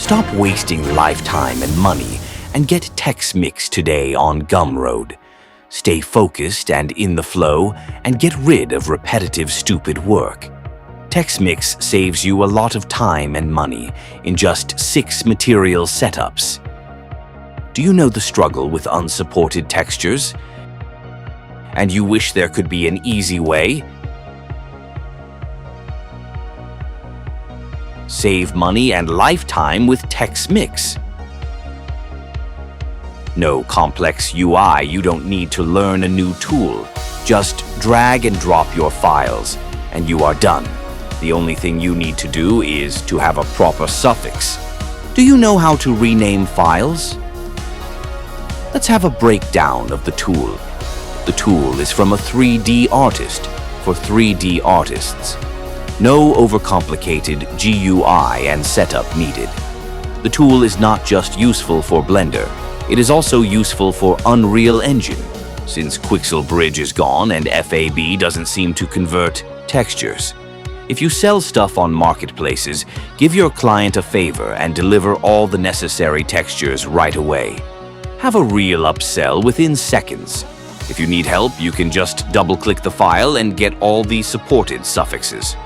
Stop wasting lifetime and money and get TexMix today on Gumroad. Stay focused and in the flow and get rid of repetitive, stupid work. TexMix saves you a lot of time and money in just 6 material setups. Do you know the struggle with unsupported textures? And you wish there could be an easy way? Save money and lifetime with TexMix. No complex UI, you don't need to learn a new tool. Just drag and drop your files, and you are done. The only thing you need to do is to have a proper suffix. Do you know how to rename files? Let's have a breakdown of the tool. The tool is from a 3D artist for 3D artists. No overcomplicated GUI and setup needed. The tool is not just useful for Blender, it is also useful for Unreal Engine, since Quixel Bridge is gone and FAB doesn't seem to convert textures. If you sell stuff on marketplaces, give your client a favor and deliver all the necessary textures right away. Have a real upsell within seconds. If you need help, you can just double-click the file and get all the supported suffixes.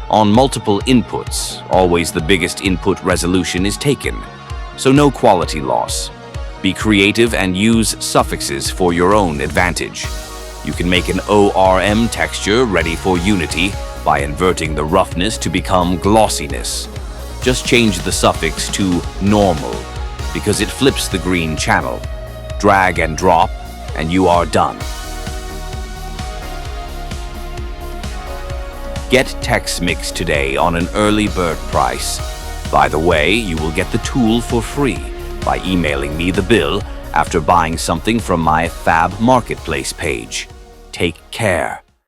On multiple inputs, always the biggest input resolution is taken, so no quality loss. Be creative and use suffixes for your own advantage. You can make an ORM texture ready for Unity by inverting the roughness to become glossiness. Just change the suffix to normal because it flips the green channel. Drag and drop, and you are done. Get TexMix today on an early bird price. By the way, you will get the tool for free by emailing me the bill after buying something from my FAB Marketplace page. Take care.